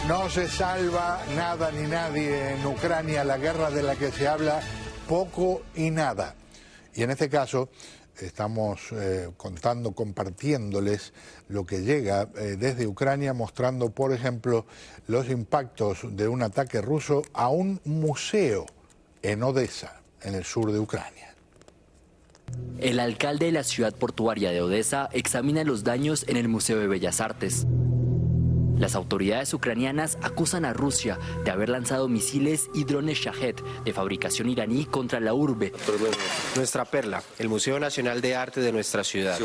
No se salva nada ni nadie en Ucrania, la guerra de la que se habla poco y nada. Y en este caso estamos compartiéndoles lo que llega desde Ucrania, mostrando, por ejemplo, los impactos de un ataque ruso a un museo en Odesa, en el sur de Ucrania. El alcalde de la ciudad portuaria de Odesa examina los daños en el Museo de Bellas Artes. Las autoridades ucranianas acusan a Rusia de haber lanzado misiles y drones Shahed de fabricación iraní contra la urbe. Nuestra perla, el Museo Nacional de Arte de nuestra ciudad.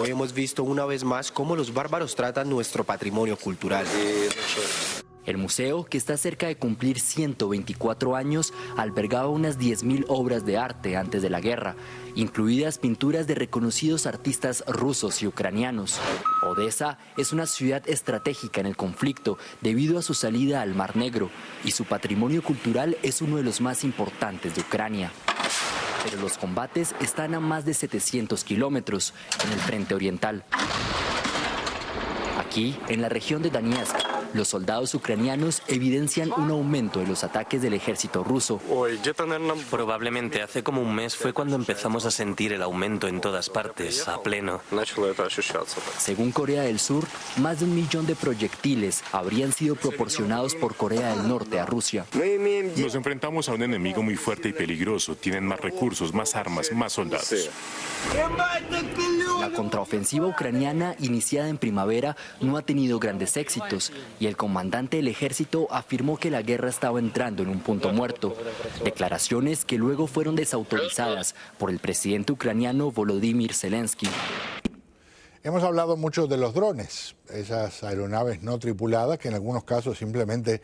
Hoy hemos visto una vez más cómo los bárbaros tratan nuestro patrimonio cultural. El museo, que está cerca de cumplir 124 años, albergaba unas 10.000 obras de arte antes de la guerra, incluidas pinturas de reconocidos artistas rusos y ucranianos. Odesa es una ciudad estratégica en el conflicto debido a su salida al Mar Negro, y su patrimonio cultural es uno de los más importantes de Ucrania. Pero los combates están a más de 700 kilómetros en el frente oriental. Aquí, en la región de Donetsk, los soldados ucranianos evidencian un aumento de los ataques del ejército ruso. Probablemente hace como un mes fue cuando empezamos a sentir el aumento en todas partes, a pleno. Según Corea del Sur, más de 1 millón de proyectiles habrían sido proporcionados por Corea del Norte a Rusia. Nos enfrentamos a un enemigo muy fuerte y peligroso. Tienen más recursos, más armas, más soldados. La contraofensiva ucraniana, iniciada en primavera, no ha tenido grandes éxitos, y el comandante del ejército afirmó que la guerra estaba entrando en un punto muerto. Declaraciones que luego fueron desautorizadas por el presidente ucraniano Volodymyr Zelensky. Hemos hablado mucho de los drones, esas aeronaves no tripuladas que en algunos casos simplemente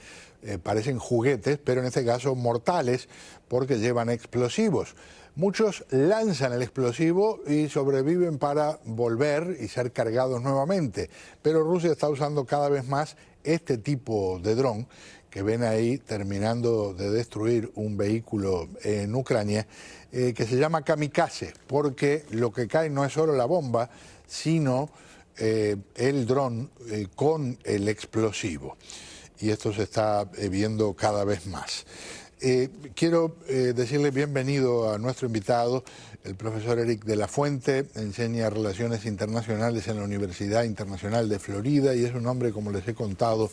parecen juguetes, pero en este caso mortales porque llevan explosivos. Muchos lanzan el explosivo y sobreviven para volver y ser cargados nuevamente, pero Rusia está usando cada vez más este tipo de dron que ven ahí terminando de destruir un vehículo en Ucrania, que se llama kamikaze, porque lo que cae no es solo la bomba, sino el dron con el explosivo. Y esto se está viendo cada vez más. Quiero decirle bienvenido a nuestro invitado, el profesor Eric de la Fuente. Enseña Relaciones Internacionales en la Universidad Internacional de Florida y es un hombre, como les he contado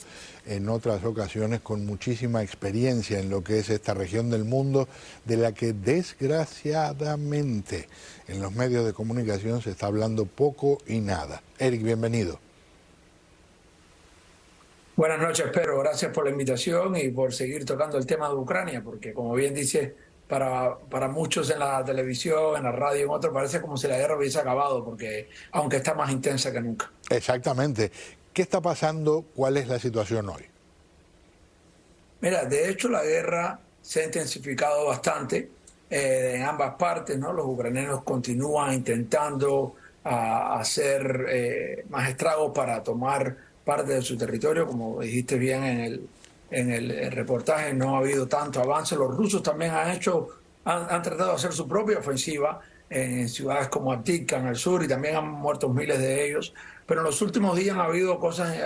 en otras ocasiones, con muchísima experiencia en lo que es esta región del mundo, de la que desgraciadamente en los medios de comunicación se está hablando poco y nada. Eric, bienvenido. Buenas noches, Pedro. Gracias por la invitación y por seguir tocando el tema de Ucrania, porque como bien dice, para muchos en la televisión, en la radio, en otros, parece como si la guerra hubiese acabado, porque aunque está más intensa que nunca. Exactamente. ¿Qué está pasando? ¿Cuál es la situación hoy? Mira, de hecho la guerra se ha intensificado bastante en ambas partes, ¿no? Los ucranianos continúan intentando hacer más estragos para tomar parte de su territorio. Como dijiste bien en el reportaje, no ha habido tanto avance. Los rusos también han tratado de hacer su propia ofensiva en ciudades como Avdiivka en el sur, y también han muerto miles de ellos. Pero en los últimos días han habido cosas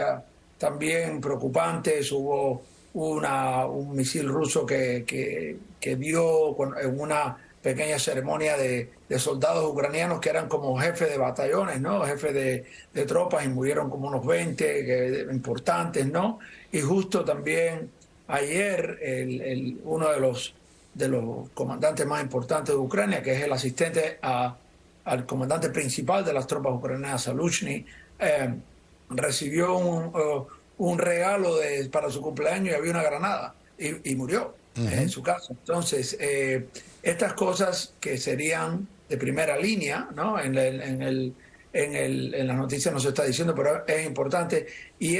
también preocupantes. Hubo un misil ruso que dio en una pequeña ceremonia de soldados ucranianos que eran como jefes de batallones, ¿no? Jefes de tropas, y murieron como unos 20 importantes, ¿no? Y justo también ayer uno de los comandantes más importantes de Ucrania, que es el asistente al comandante principal de las tropas ucranianas, Zaluzhny, recibió un regalo para su cumpleaños y había una granada y murió en su casa. Entonces, estas cosas que serían de primera línea, ¿no? En las noticias no se está diciendo, pero es importante. Y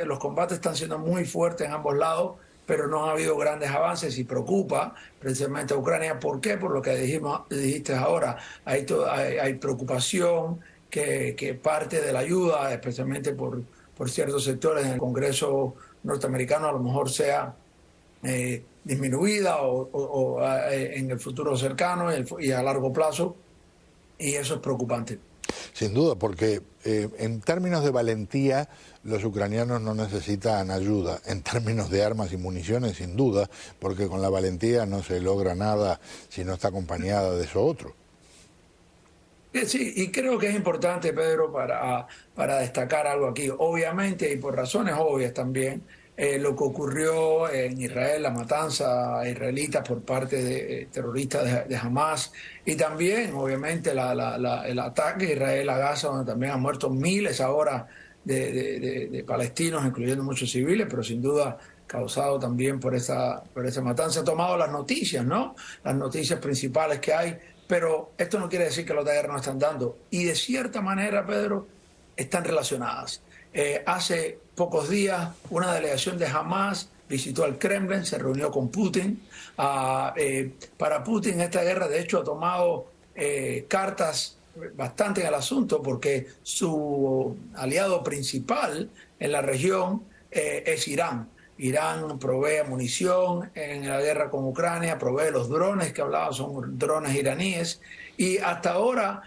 los combates están siendo muy fuertes en ambos lados, pero no ha habido grandes avances y preocupa precisamente a Ucrania. ¿Por qué? Por lo que dijiste ahora. Hay preocupación que parte de la ayuda, especialmente por ciertos sectores en el Congreso norteamericano, a lo mejor sea disminuida o en el futuro cercano y a largo plazo, y eso es preocupante. sin duda, porque en términos de valentía los ucranianos no necesitan ayuda, en términos de armas y municiones sin duda, porque con la valentía no se logra nada si no está acompañada de eso otro. Sí, y creo que es importante, Pedro, para destacar algo aquí. Obviamente, y por razones obvias también, lo que ocurrió en Israel, la matanza a israelitas por parte de terroristas de Hamas, y también, obviamente, el ataque de Israel a Gaza, donde también han muerto miles ahora de palestinos, incluyendo muchos civiles, pero sin duda causado también por esa matanza. Ha tomado las noticias, ¿no? Las noticias principales que hay. Pero esto no quiere decir que los de guerra no están dando. Y de cierta manera, Pedro, están relacionadas. Hace pocos días, una delegación de Hamas visitó el Kremlin, se reunió con Putin. Para Putin, esta guerra, de hecho, ha tomado cartas bastante en el asunto, porque su aliado principal en la región es Irán. Irán provee munición en la guerra con Ucrania, provee los drones que hablaba, son drones iraníes, y hasta ahora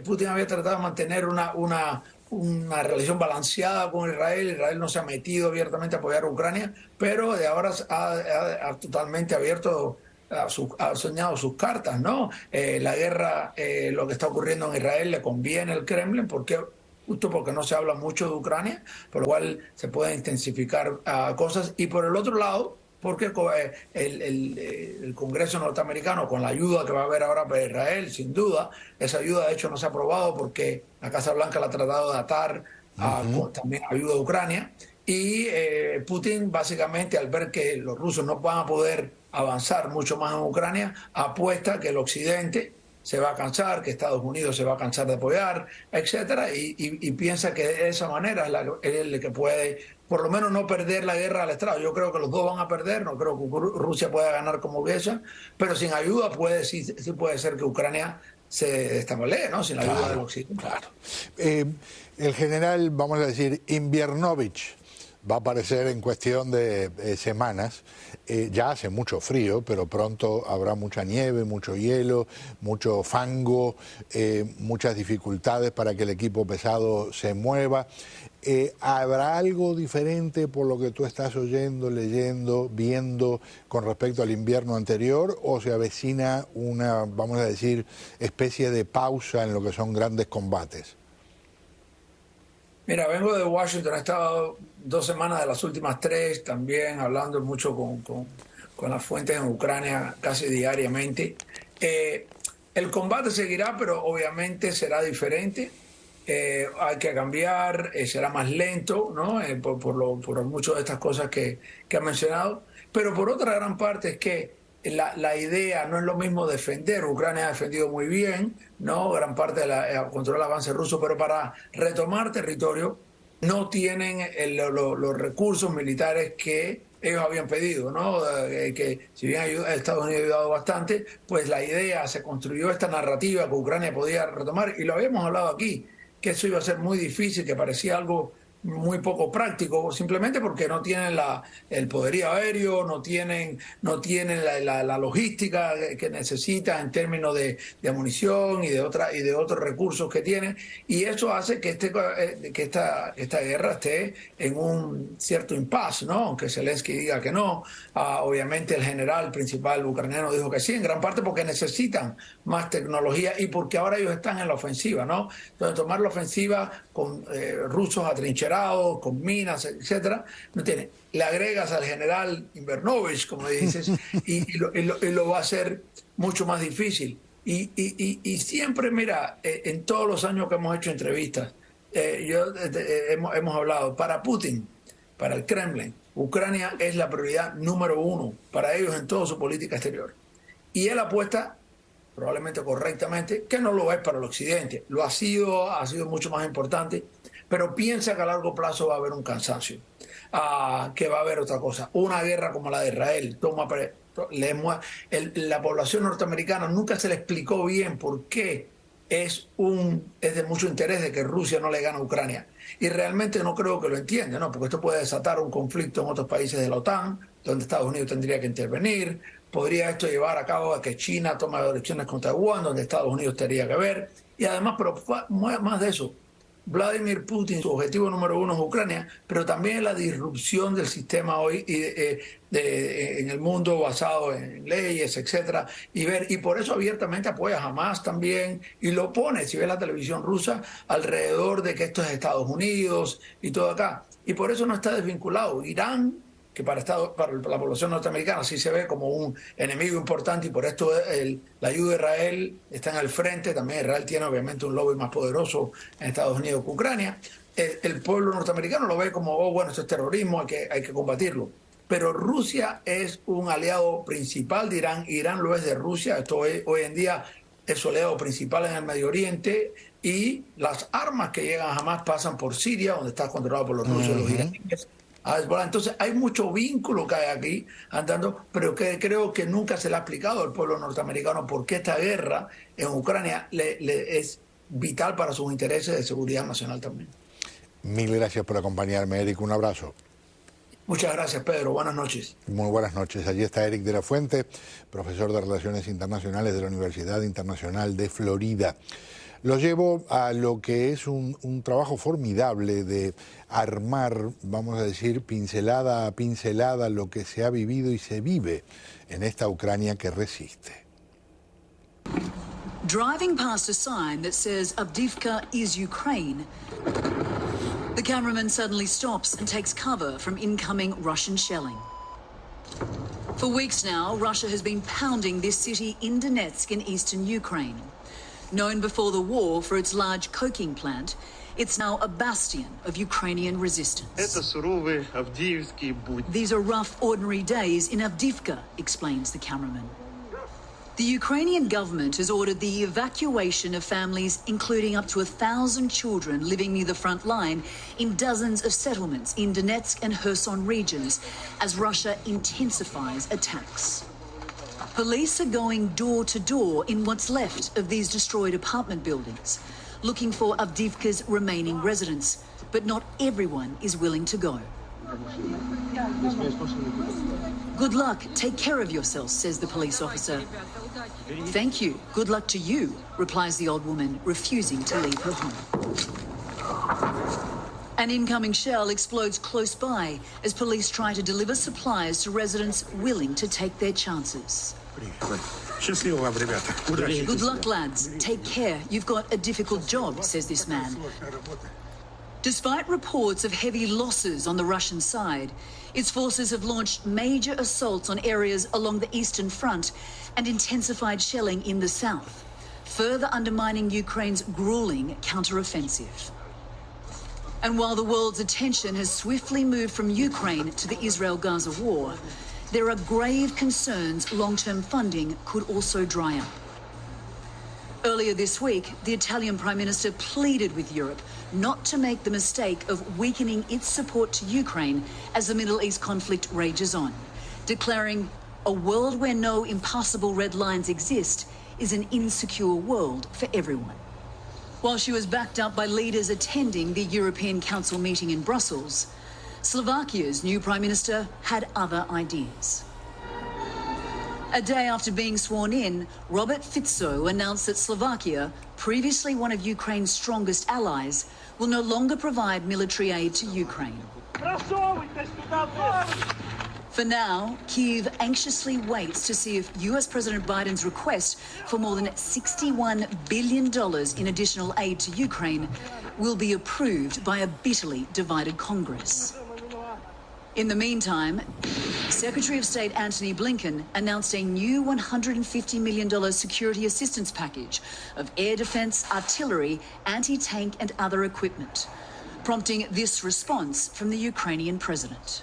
Putin había tratado de mantener una relación balanceada con Israel. Israel no se ha metido abiertamente a apoyar a Ucrania, pero de ahora ha totalmente abierto, ha soñado sus cartas, ¿no? La guerra, lo que está ocurriendo en Israel le conviene al Kremlin, justo porque no se habla mucho de Ucrania, por lo cual se pueden intensificar cosas. Y por el otro lado, porque el Congreso norteamericano, con la ayuda que va a haber ahora para Israel, sin duda, esa ayuda de hecho no se ha aprobado porque la Casa Blanca la ha tratado de atar con también ayuda de Ucrania. Y Putin, básicamente, al ver que los rusos no van a poder avanzar mucho más en Ucrania, apuesta que el Occidente se va a cansar, que Estados Unidos se va a cansar de apoyar, etcétera, y piensa que de esa manera es el que puede, por lo menos, no perder la guerra al estrado. Yo creo que los dos van a perder, no creo que Rusia pueda ganar como Grecia, pero sin ayuda sí puede ser que Ucrania se destabalee, ¿no? Sin la ayuda del Occidente. Claro. El general, vamos a decir, Inviernovich, va a aparecer en cuestión de semanas. Ya hace mucho frío, pero pronto habrá mucha nieve, mucho hielo, mucho fango, muchas dificultades para que el equipo pesado se mueva. ¿Habrá algo diferente por lo que tú estás oyendo, leyendo, viendo con respecto al invierno anterior, o se avecina una, vamos a decir, especie de pausa en lo que son grandes combates? Mira, vengo de Washington, he estado 2 semanas de las últimas 3, también hablando mucho con las fuentes en Ucrania casi diariamente. El combate seguirá, pero obviamente será diferente. Hay que cambiar, será más lento, ¿no? Por muchas de estas cosas que han mencionado. Pero por otra gran parte es que la idea no es lo mismo defender. Ucrania ha defendido muy bien, ¿no? Gran parte de control del avance ruso, pero para retomar territorio no tienen los recursos militares que ellos habían pedido, ¿no? Que si bien Estados Unidos ha ayudado bastante, pues la idea, se construyó esta narrativa que Ucrania podía retomar, y lo habíamos hablado aquí, que eso iba a ser muy difícil, que parecía algo muy poco práctico, simplemente porque no tienen el poderío aéreo, no tienen la logística que necesitan en términos de munición y de otros recursos que tienen, y eso hace que esta guerra esté en un cierto impasse, ¿no? Aunque Zelensky diga que no. Obviamente el general principal ucraniano dijo que sí, en gran parte porque necesitan más tecnología y porque ahora ellos están en la ofensiva, ¿no? Entonces, tomar la ofensiva con rusos atrincherados, con minas, etcétera, no tiene. Le agregas al general Inviernovich, como dices, y lo va a hacer mucho más difícil. Y siempre, mira, en todos los años que hemos hecho entrevistas, hemos hablado, para Putin, para el Kremlin, Ucrania es la prioridad número 1 para ellos en toda su política exterior. Y él apuesta, probablemente correctamente, que no lo es para el Occidente. Lo ha sido mucho más importante, pero piensa que a largo plazo va a haber un cansancio, que va a haber otra cosa. Una guerra como la de Israel, la población norteamericana nunca se le explicó bien por qué es de mucho interés de que Rusia no le gane a Ucrania. Y realmente no creo que lo entiende, ¿no? Porque esto puede desatar un conflicto en otros países de la OTAN, donde Estados Unidos tendría que intervenir. Podría esto llevar a cabo a que China tome elecciones con Taiwán, donde Estados Unidos tendría que ver. Y además, pero más de eso, Vladimir Putin, su objetivo número uno es Ucrania, pero también la disrupción del sistema hoy en el mundo basado en leyes, etcétera, y por eso abiertamente apoya a Hamas también y lo pone, si ves la televisión rusa, alrededor de que esto es Estados Unidos y todo acá. Y por eso no está desvinculado. Irán, que para la población norteamericana sí se ve como un enemigo importante y por esto la ayuda de Israel está en el frente. También Israel tiene obviamente un lobby más poderoso en Estados Unidos que Ucrania. El pueblo norteamericano lo ve como, oh, bueno, esto es terrorismo, hay que combatirlo. Pero Rusia es un aliado principal de Irán, Irán lo es de Rusia, esto hoy en día es su aliado principal en el Medio Oriente y las armas que llegan a Hamas pasan por Siria, donde está controlado por los rusos y los iraníes. Entonces hay mucho vínculo que hay aquí andando, pero que creo que nunca se le ha explicado al pueblo norteamericano por qué esta guerra en Ucrania es vital para sus intereses de seguridad nacional también. Mil gracias por acompañarme, Eric. Un abrazo. Muchas gracias, Pedro. Buenas noches. Muy buenas noches. Allí está Eric de la Fuente, profesor de Relaciones Internacionales de la Universidad Internacional de Florida. Lo llevo a lo que es un trabajo formidable de armar, vamos a decir, pincelada a pincelada lo que se ha vivido y se vive en esta Ucrania que resiste. Driving past a sign that says Avdiivka is Ukraine, the cameraman suddenly stops and takes cover from incoming Russian shelling. For weeks now, Russia has been pounding this city in Donetsk in eastern Ukraine. Known before the war for its large coking plant, it's now a bastion of Ukrainian resistance. These are rough, ordinary days in Avdiivka, explains the cameraman. The Ukrainian government has ordered the evacuation of families, including up to 1,000 children living near the front line in dozens of settlements in Donetsk and Kherson regions, as Russia intensifies attacks. Police are going door to door in what's left of these destroyed apartment buildings, looking for Avdiivka's remaining residents, but not everyone is willing to go. Good luck, take care of yourselves, says the police officer. Thank you, good luck to you, replies the old woman, refusing to leave her home. An incoming shell explodes close by as police try to deliver supplies to residents willing to take their chances. Good luck, lads. Take care. You've got a difficult job, says this man. Despite reports of heavy losses on the Russian side, its forces have launched major assaults on areas along the Eastern Front and intensified shelling in the south, further undermining Ukraine's grueling counteroffensive. And while the world's attention has swiftly moved from Ukraine to the Israel-Gaza war, there are grave concerns long-term funding could also dry up. Earlier this week, the Italian Prime Minister pleaded with Europe not to make the mistake of weakening its support to Ukraine as the Middle East conflict rages on, declaring a world where no impassable red lines exist is an insecure world for everyone. While she was backed up by leaders attending the European Council meeting in Brussels, Slovakia's new Prime Minister had other ideas. A day after being sworn in, Robert Fico announced that Slovakia, previously one of Ukraine's strongest allies, will no longer provide military aid to Ukraine. For now, Kyiv anxiously waits to see if US President Biden's request for more than $61 billion in additional aid to Ukraine will be approved by a bitterly divided Congress. In the meantime, Secretary of State Antony Blinken announced a new $150 million security assistance package of air defense, artillery, anti-tank and other equipment, prompting this response from the Ukrainian president.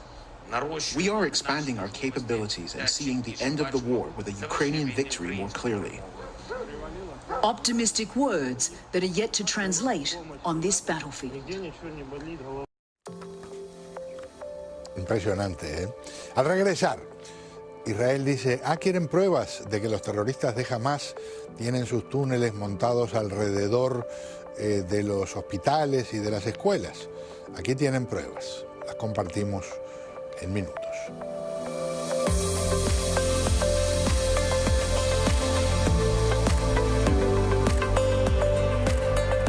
We are expanding our capabilities and seeing the end of the war with a Ukrainian victory more clearly. Optimistic words that are yet to translate on this battlefield. Impresionante, ¿eh? Al regresar, Israel dice, quieren pruebas de que los terroristas de Hamás tienen sus túneles montados alrededor de los hospitales y de las escuelas. Aquí tienen pruebas, las compartimos en minutos.